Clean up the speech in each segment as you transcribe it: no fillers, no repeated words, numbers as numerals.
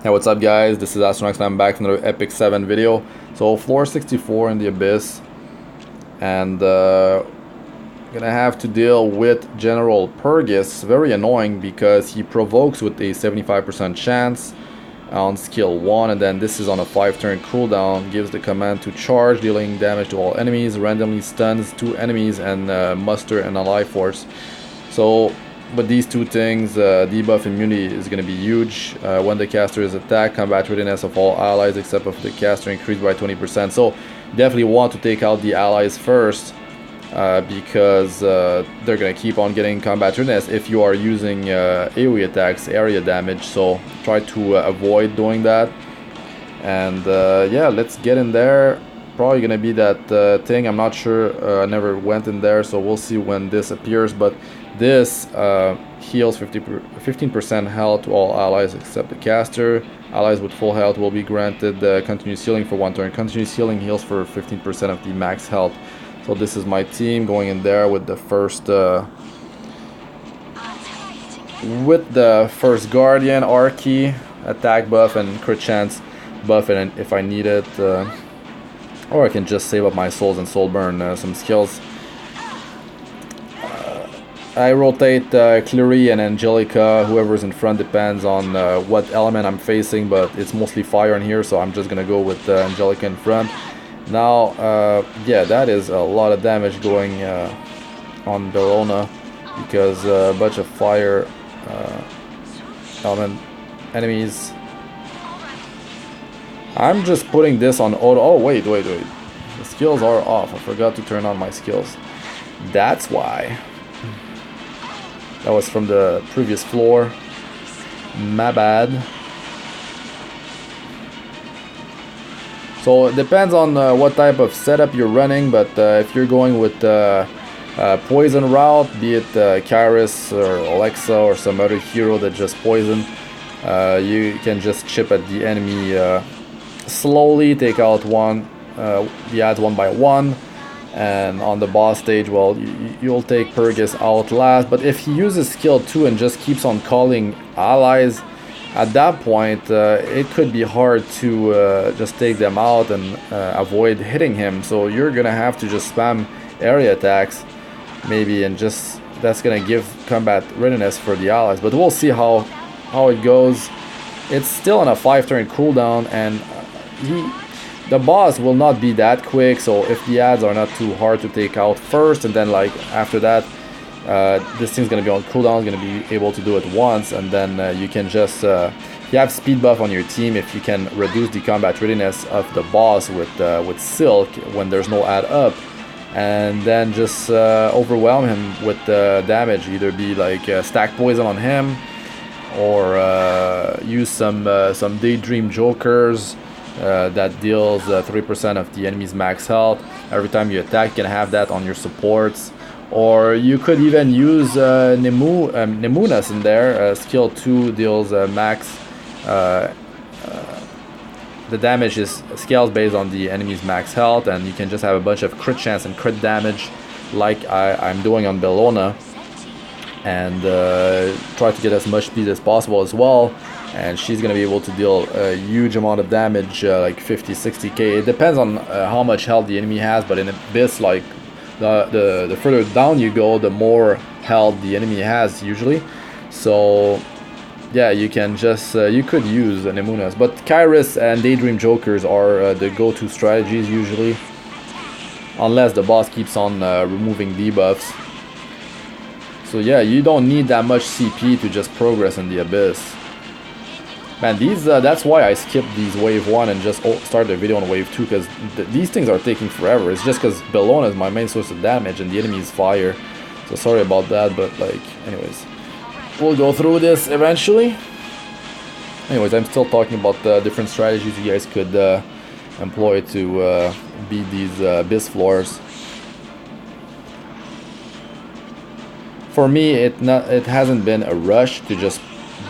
Hey, what's up guys? This is Astranox and I'm back with another Epic 7 video. So floor 64 in the Abyss, and gonna have to deal with General Purrgis. Very annoying because he provokes with a 75% chance on skill 1, and then this is on a 5-turn cooldown, gives the command to charge, dealing damage to all enemies, randomly stuns 2 enemies, and muster an ally force. So with these two things, debuff immunity is going to be huge. When the caster is attacked, combat readiness of all allies except of the caster increased by 20%. So definitely want to take out the allies first, because they're going to keep on getting combat readiness if you are using AoE attacks, area damage. So try to avoid doing that. And yeah, let's get in there. Probably going to be that thing. I'm not sure. I never went in there, so we'll see when this appears. But this heals 15% health to all allies except the caster. Allies with full health will be granted continuous healing for 1 turn. Continuous healing heals for 15% of the max health. So this is my team going in there with the first Guardian, Archie, attack buff and crit chance buff, and if I need it, or I can just save up my souls and soul burn some skills. I rotate Kluri and Angelica, whoever's in front, depends on what element I'm facing, but it's mostly fire in here, so I'm just gonna go with Angelica in front. Now, yeah, that is a lot of damage going on Bellona, because a bunch of fire element enemies. I'm just putting this on auto. Oh, wait. The skills are off. I forgot to turn on my skills. That's why. That was from the previous floor. My bad. So it depends on what type of setup you're running, but if you're going with poison route, be it Kairos or Alexa or some other hero that just poison, you can just chip at the enemy slowly, take out the ads 1 by 1. And on the boss stage, well, you'll take Purgis out last. But if he uses skill 2 and just keeps on calling allies, at that point it could be hard to just take them out and avoid hitting him. So you're gonna have to just spam area attacks maybe, and just that's gonna give combat readiness for the allies. But we'll see how it goes. It's still on a 5-turn cooldown, and the boss will not be that quick, so if the ads are not too hard to take out first, and then like after that this thing's gonna be on cooldown, gonna be able to do it once, and then you can just you have speed buff on your team if you can reduce the combat readiness of the boss with Silk when there's no ad up, and then just overwhelm him with damage. Either be like stack poison on him, or use some daydream jokers that deals 3% of the enemy's max health. Every time you attack, you can have that on your supports. Or you could even use Nemunas in there. Skill 2 deals max. The damage is scales based on the enemy's max health, and you can just have a bunch of crit chance and crit damage like I'm doing on Bellona, and try to get as much speed as possible as well. And she's gonna be able to deal a huge amount of damage, like 50-60k. It depends on how much health the enemy has, but in Abyss, like the further down you go, the more health the enemy has usually. So yeah, you can just you could use Nemunas, but Kairos and Daydream Jokers are the go-to strategies usually, unless the boss keeps on removing debuffs. So yeah, you don't need that much CP to just progress in the Abyss. Man, these that's why I skipped these wave 1 and just started the video on wave 2, because these things are taking forever. It's just because Bellona is my main source of damage and the enemy is fire. So sorry about that, but like, anyways, we'll go through this eventually. Anyways, I'm still talking about the different strategies you guys could employ to beat these Abyss floors. For me, it hasn't been a rush to just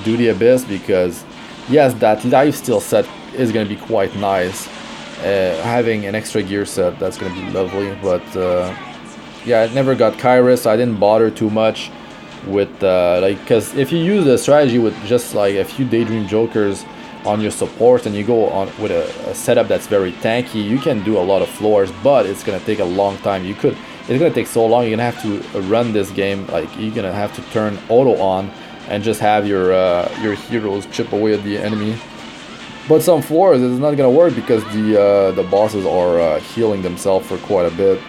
do the Abyss, because yes, that lifesteal set is going to be quite nice. Having an extra gear set, that's going to be lovely. But yeah, I never got Kairos, so I didn't bother too much with like, because if you use a strategy with just like a few Daydream Jokers on your support and you go on with a setup that's very tanky, you can do a lot of floors, but it's gonna take a long time. It's gonna take so long. You're gonna have to run this game, like you're gonna have to turn auto on and just have your heroes chip away at the enemy. But some floors it's not gonna work because the bosses are healing themselves for quite a bit.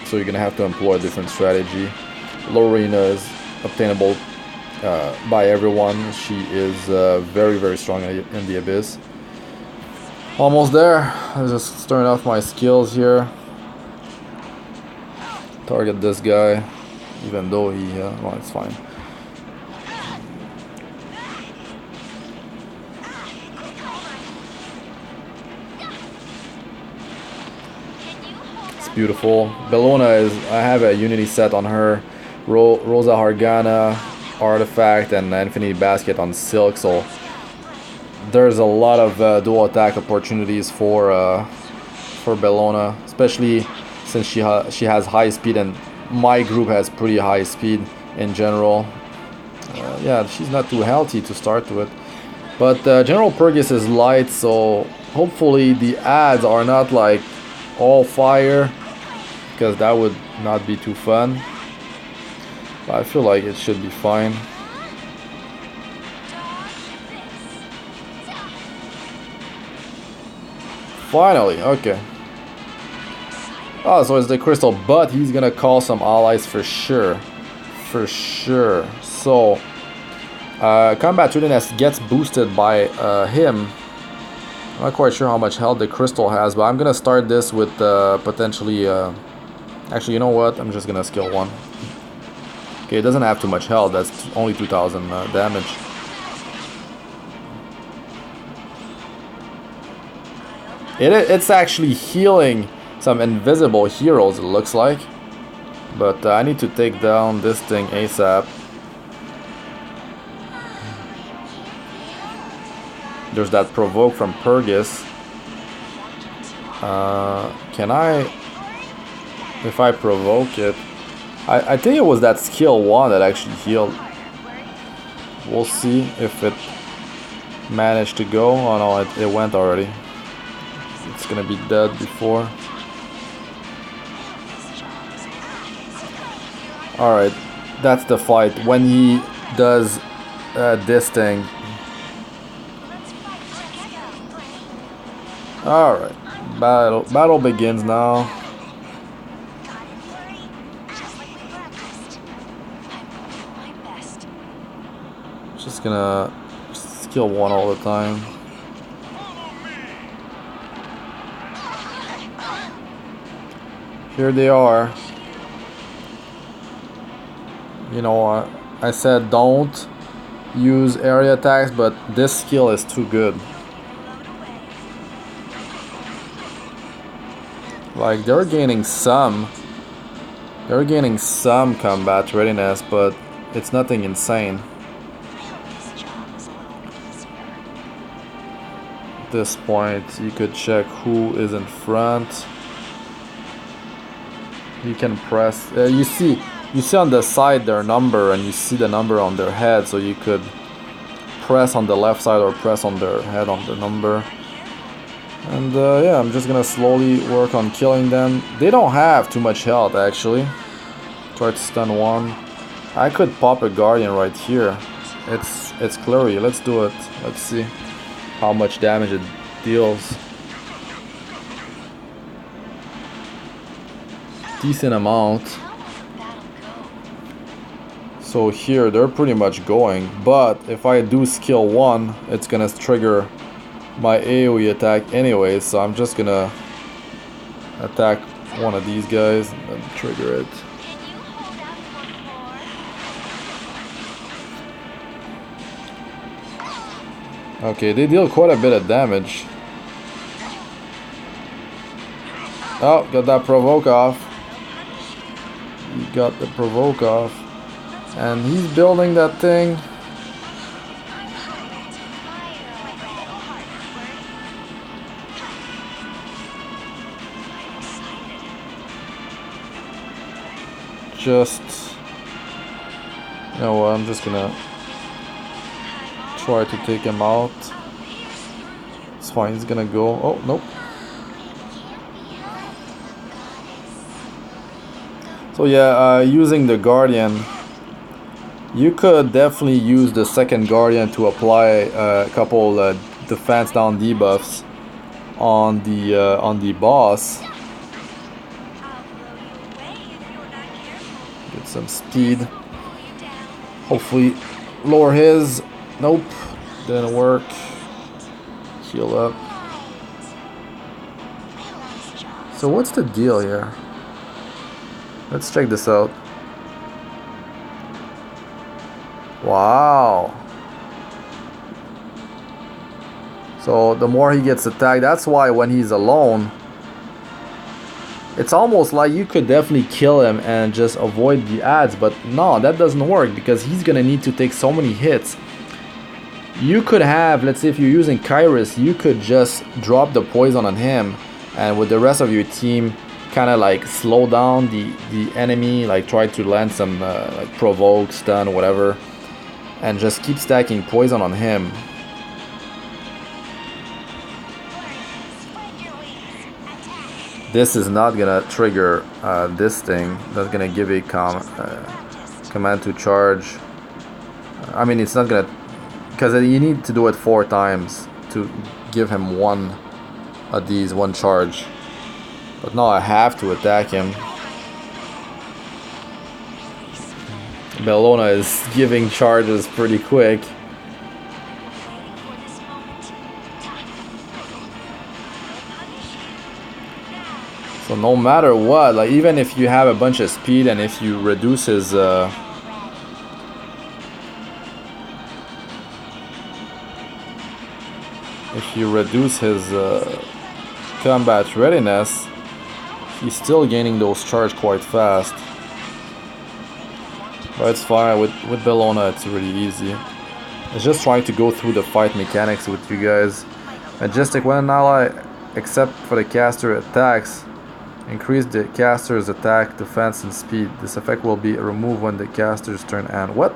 So you're gonna have to employ a different strategy. Lorena is obtainable by everyone. She is very, very strong in the Abyss. Almost there. I'm just starting off my skills here. Target this guy, even though he, well, it's fine. It's beautiful. Bellona is, I have a Unity set on her. Rosa Hargana, Artifact, and Infinity Basket on Silk, so there's a lot of dual attack opportunities for Bellona, especially since she has high speed and my group has pretty high speed in general. Yeah, she's not too healthy to start with, but General Purrgis is light, so hopefully the ads are not like all fire, because that would not be too fun. But I feel like it should be fine. Finally, okay. Oh, so it's the crystal, but he's gonna call some allies for sure. For sure. So, combat readiness gets boosted by him. I'm not quite sure how much health the crystal has, but I'm gonna start this with potentially... actually, you know what? I'm just gonna skill 1. Okay, it doesn't have too much health. That's only 2,000 damage. It's actually healing some invisible heroes, it looks like. But I need to take down this thing ASAP. There's that provoke from Purgis. Can I... If I provoke it... I think it was that skill 1 that actually healed. We'll see if it managed to go. Oh no, it went already. It's gonna be dead before. Alright, that's the fight. When he does this thing. Alright, battle begins now. Just gonna skill 1 all the time. Here they are. You know, I said don't use area attacks, but this skill is too good. Like they're gaining some combat readiness, but it's nothing insane. At this point, you could check who is in front. You can press. You see on the side their number, and you see the number on their head, so you could press on the left side or press on their head on the number. And yeah, I'm just gonna slowly work on killing them. They don't have too much health actually. Try to stun 1. I could pop a guardian right here. It's Kluri. Let's do it. Let's see how much damage it deals. Decent amount. So here they're pretty much going, but if I do skill 1, it's gonna trigger my AoE attack anyway, so I'm just gonna attack one of these guys and then trigger it. Okay, they deal quite a bit of damage. Oh, got that provoke off. He got the provoke off. And he's building that thing. Just... You know what, I'm just gonna try to take him out. It's fine, he's gonna go. Oh, nope. So yeah, using the Guardian, you could definitely use the second Guardian to apply a couple defense down debuffs on the boss. Get some speed. Hopefully lower his. Nope, didn't work. Heal up. So what's the deal here? Let's check this out. Wow. So the more he gets attacked, that's why when he's alone, it's almost like you could definitely kill him and just avoid the adds, but no, that doesn't work because he's gonna need to take so many hits. You could have, let's say if you're using Kairos, you could just drop the poison on him and with the rest of your team kind of like slow down the enemy, like try to land some like provoke, stun, whatever, and just keep stacking poison on him. This is not gonna trigger this thing. That's gonna give a command to charge. I mean, it's not gonna, because you need to do it 4 times to give him one of these, one charge. But now I have to attack him. Bellona is giving charges pretty quick. So no matter what, like even if you have a bunch of speed and if you reduce his combat readiness, he's still gaining those charge quite fast. But it's fine, with Bellona it's really easy. It's just trying to go through the fight mechanics with you guys. Majestic, when an ally, except for the caster, attacks, increase the caster's attack, defense, and speed. This effect will be removed when the caster's turn ends. What?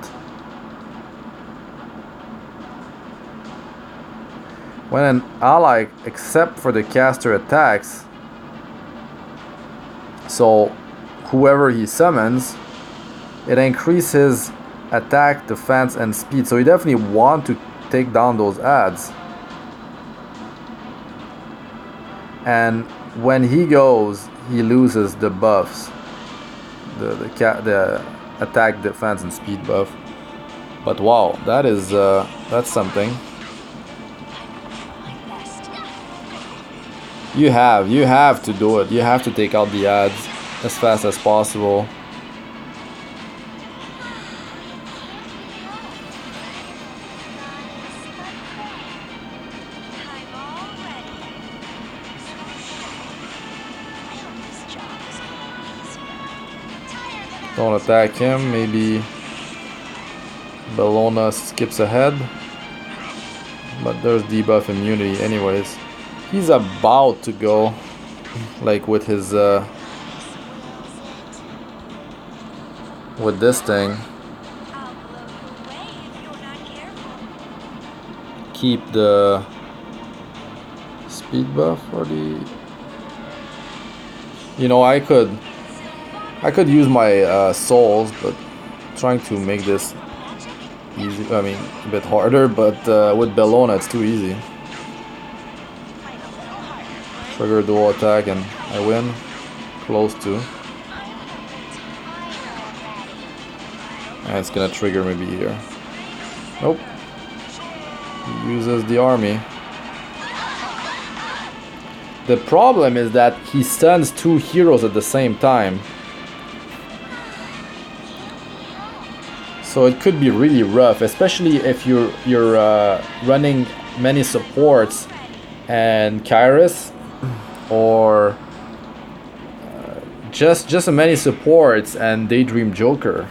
When an ally, except for the caster, attacks, so whoever he summons, it increases attack, defense, and speed. So you definitely want to take down those adds. And when he goes, he loses the buffs, the attack, defense, and speed buff. But wow, that is that's something. You have to do it. You have to take out the adds as fast as possible. Don't attack him. Maybe Bellona skips ahead. But there's debuff immunity anyways. He's about to go, like with his with this thing. Keep the speed buff for the. You know, I could use my souls, but trying to make this easy. I mean, a bit harder. But with Bellona, it's too easy. Trigger dual attack and I win. Close to. And it's gonna trigger maybe here. Nope. He uses the army. The problem is that he stuns 2 heroes at the same time. So it could be really rough, especially if you're running many supports and Kairos, or just many supports and Daydream Joker.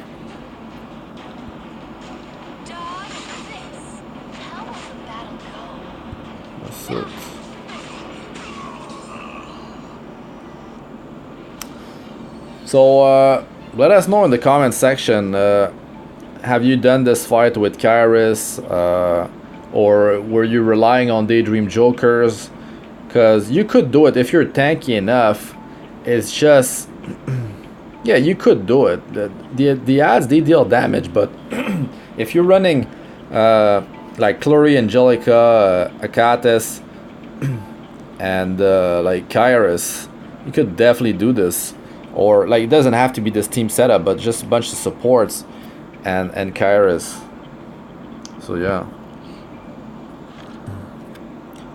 That's it. So let us know in the comment section. Have you done this fight with Kairos? or were you relying on Daydream Jokers? Because you could do it if you're tanky enough. It's just yeah, you could do it. The ads, they deal damage, but if you're running like Kluri, Angelica, Akatis, and like Kairos, you could definitely do this. Or like, it doesn't have to be this team setup, but just a bunch of supports and Kairos. So yeah,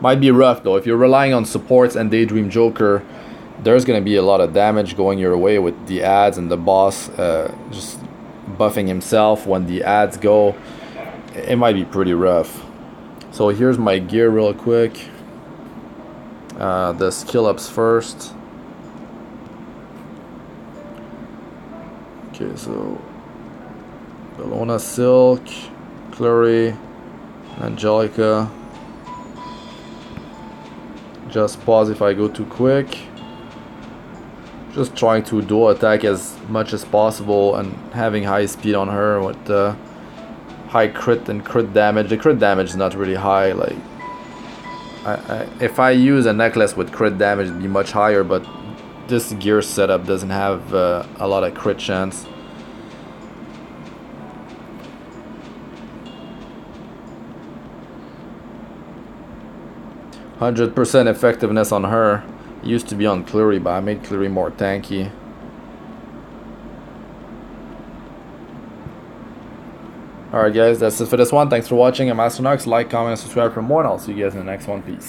might be rough though if you're relying on supports and Daydream Joker. There's gonna be a lot of damage going your way with the ads and the boss just buffing himself when the ads go. It might be pretty rough. So here's my gear real quick. The skill ups first. Okay, so Bellona, Silk, Kluri, Angelica. Just pause if I go too quick. Just trying to dual attack as much as possible and having high speed on her with high crit and crit damage. The crit damage is not really high. Like, if I use a necklace with crit damage, it'd be much higher. But this gear setup doesn't have a lot of crit chance. %100% effectiveness on her. It used to be on Kluri, but I made Kluri more tanky. Alright guys, that's it for this one. Thanks for watching. I'm Astranox. Like, comment, and subscribe for more, and I'll see you guys in the next one. Peace.